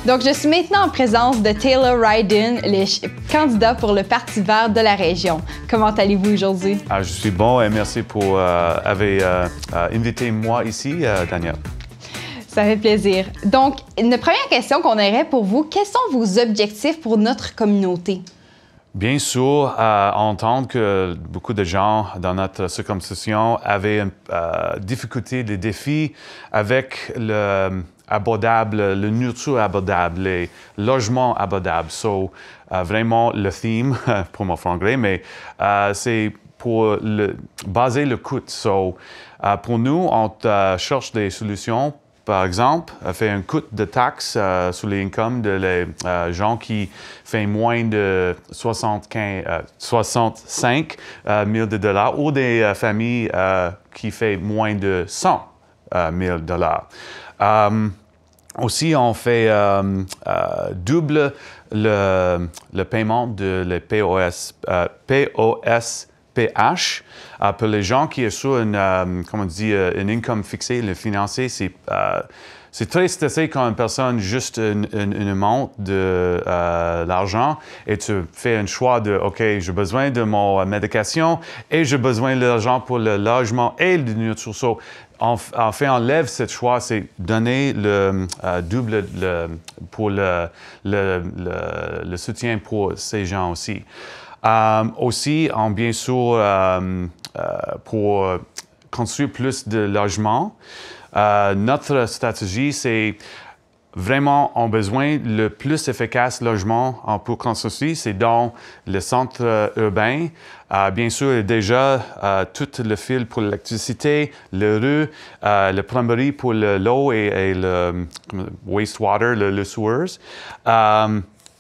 Donc, je suis maintenant en présence de Taylor Ryden, le candidat pour le Parti vert de la région. Comment allez-vous aujourd'hui? Je suis bon et merci pour avoir invité moi ici, Daniel. Ça fait plaisir. Donc, une première question qu'on aurait pour vous, quels sont vos objectifs pour notre communauté? Bien sûr, entendre que beaucoup de gens dans notre circonscription avaient une difficulté, des défis avec la nourriture abordable, les logements abordables. So, vraiment le thème pour mon franglais, mais c'est pour baser le coût. So, pour nous, on cherche des solutions. Par exemple, faire un coût de taxes sur les incomes de les gens qui font moins de 65 000 dollars ou des familles qui font moins de 100 000 dollars. Aussi, on fait double le paiement de les POS-PH pour les gens qui sont sur une income fixée, le financier, c'est très stressé quand une personne juste une monte de l'argent et tu fais un choix de OK, j'ai besoin de mon médication et j'ai besoin de l'argent pour le logement et le nourriture. So, on enlève ce choix, c'est donner le double pour le soutien pour ces gens aussi. Aussi, bien sûr, pour construire plus de logements, notre stratégie, c'est vraiment, on a besoin le plus efficace logement pour construire, c'est dans le centre urbain. Bien sûr, déjà, tout le fil pour l'électricité, le rue, le plomberie pour l'eau et le wastewater, le sewers.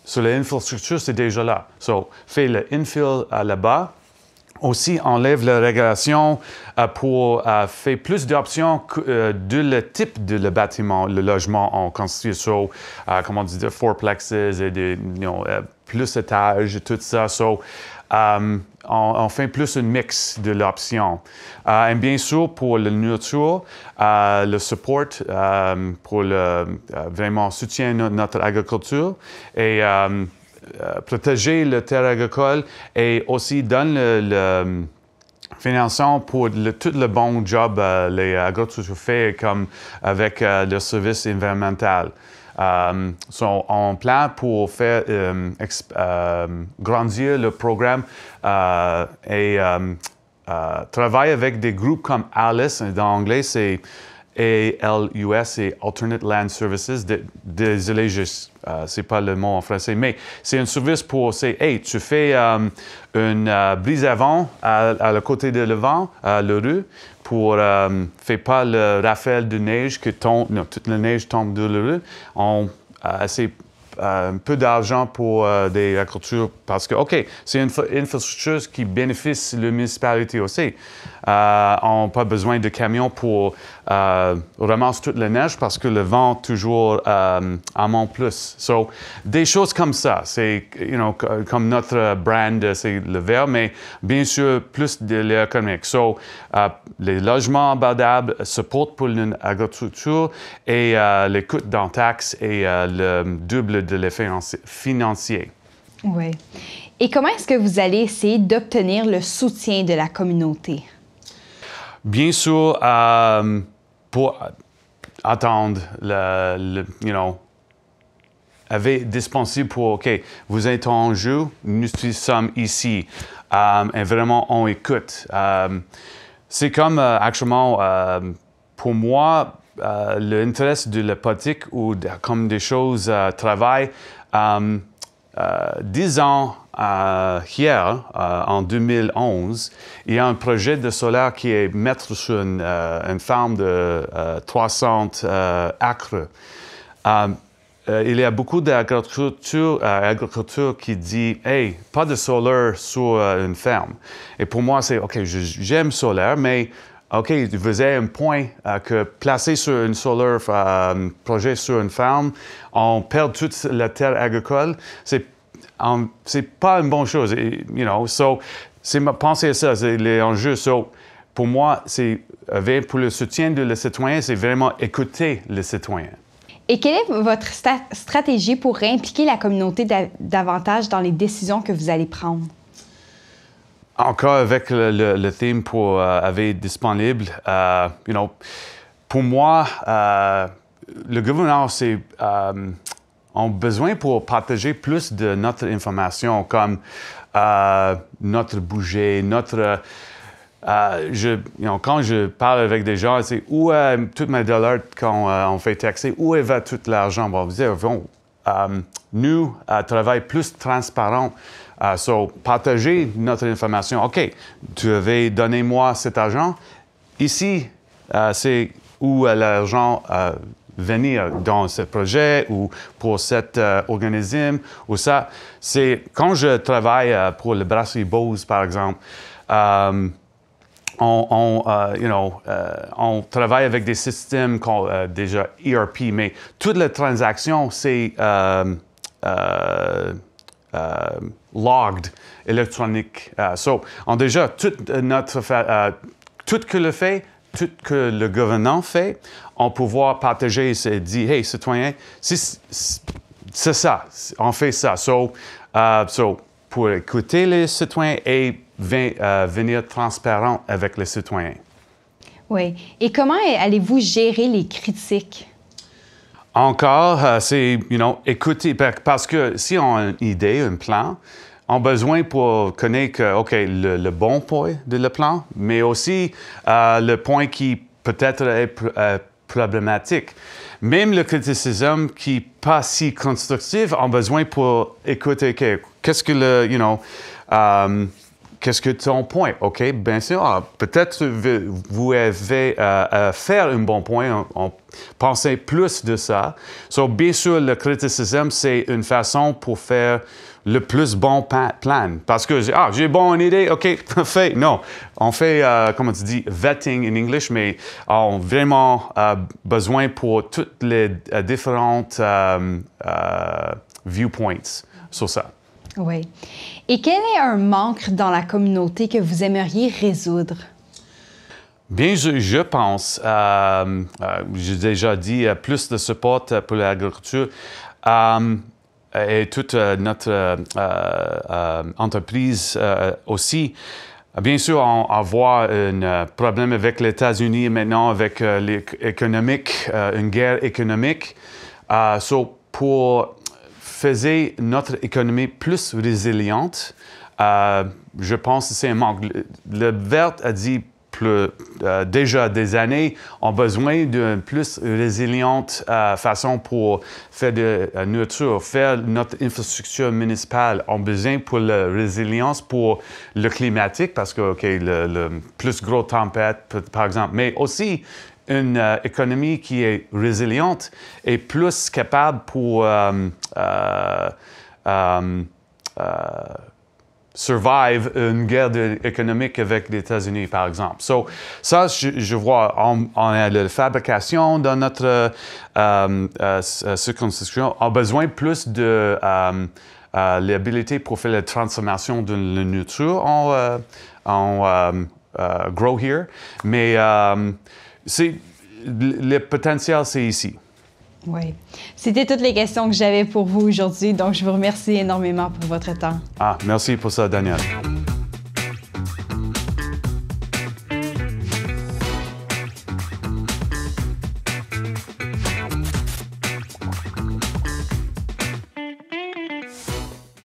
Sur l'infrastructure, c'est déjà là. So, fait le infill là-bas. Aussi, enlève la régulation pour faire plus d'options de le type de le bâtiment, le logement on construit. So, comme on dit, de fourplexes et plus d'étages et tout ça. So, on fait plus un mix de l'option. Et bien sûr, pour la nourriture, le support pour vraiment soutien notre agriculture et protéger la terre agricole et aussi donne le financement pour tout le bon job les agriculteurs font comme avec le service environnemental. Sont en plan pour faire grandir le programme et travailler avec des groupes comme ALUS, dans l'anglais c'est ALUS, c'est Alternate Land Services. Désolé, c'est pas le mot en français, mais c'est un service pour, hey, tu fais une brise à vent à le côté de le vent, le rue, pour faire pas le rafale de neige que tombe, non, toute la neige tombe de la rue. C'est un peu d'argent pour des agricultures parce que, OK, c'est une infrastructure qui bénéficie la municipalité aussi. On n'a pas besoin de camions pour ramasser toute la neige parce que le vent toujours en monte plus. So, des choses comme ça, c'est, comme notre brand, c'est le vert, mais bien sûr, plus de l'économique. So, les logements abordables, support pour l'agriculture et les coûts dans taxes et le double de l'effet financier. Oui. Et comment est-ce que vous allez essayer d'obtenir le soutien de la communauté? Bien sûr, pour attendre avait dispensé pour, OK, vous êtes en jeu, nous sommes ici, et vraiment on écoute. C'est comme, actuellement, pour moi, l'intérêt de la politique ou comme des choses travail, 10 ans hier, en 2011, il y a un projet de solaire qui est mettre sur une ferme de 300 acres. Il y a beaucoup d'agriculture qui dit « Hey, pas de solaire sur une ferme ». Et pour moi, c'est « OK, j'aime solaire, mais OK, vous avez un point que placer sur une solaire projet sur une ferme, on perd toute la terre agricole. C'est pas une bonne chose, So, c'est ma pensée à ça, c'est l'enjeu. So, pour moi, pour le soutien de le citoyen, c'est vraiment écouter le citoyen. Et quelle est votre stratégie pour impliquer la communauté davantage dans les décisions que vous allez prendre? Encore avec le thème pour avait disponible, pour moi, le gouvernement ont besoin pour partager plus de notre information, comme notre budget, quand je parle avec des gens, c'est où est tout mes dollars quand on fait taxer, où va tout l'argent? Bon, vous dire, nous travaillons plus transparent. Partager notre information. OK, tu avais donné moi cet argent. Ici, c'est où l'argent venir dans ce projet ou pour cet organisme ou ça. C'est quand je travaille pour le Brasserie Bose, par exemple, on travaille avec des systèmes déjà ERP, mais toutes les transactions, c'est logged électronique. On déjà tout que le gouvernement fait, on peut pouvoir partager et dire, hey, citoyens, c'est ça, on fait ça. Pour écouter les citoyens et venir transparent avec les citoyens. Oui. Et comment allez-vous gérer les critiques? Encore, c'est, écouter, parce que si on a une idée, un plan, on a besoin pour connaître le bon point de le plan, mais aussi le point qui peut-être est problématique. Même le criticisme qui n'est pas si constructif, on a besoin pour écouter, qu'est-ce que qu'est-ce que ton point? OK, bien sûr, peut-être vous avez faire un bon point, on pensait plus de ça. Bien sûr, le criticisme, c'est une façon pour faire le plus bon plan. Parce que j'ai bonne idée, OK, fait. Non, on fait, comment tu dis, vetting en anglais, mais on a vraiment besoin pour toutes les différentes viewpoints sur ça. Oui. Et quel est un manque dans la communauté que vous aimeriez résoudre? Bien, je pense, j'ai déjà dit, plus de support pour l'agriculture et toute notre entreprise aussi. Bien sûr, on voit un problème avec les États-Unis maintenant, avec l'économique, une guerre économique. Pour faire notre économie plus résiliente, je pense que c'est un manque. Le Vert a dit déjà des années, on a besoin d'une plus résiliente façon pour faire de la nourriture, faire notre infrastructure municipale. On a besoin pour la résilience pour le climatique, parce que le plus gros tempête, par exemple, mais aussi une économie qui est résiliente et plus capable pour survive une guerre économique avec les États-Unis, par exemple. Ça, je vois, on a la fabrication dans notre circonscription. On a besoin plus de l'habilité pour faire la transformation de la nourriture en Grow Here. Mais le potentiel, c'est ici. Oui. C'était toutes les questions que j'avais pour vous aujourd'hui, donc je vous remercie énormément pour votre temps. Merci pour ça, Daniel.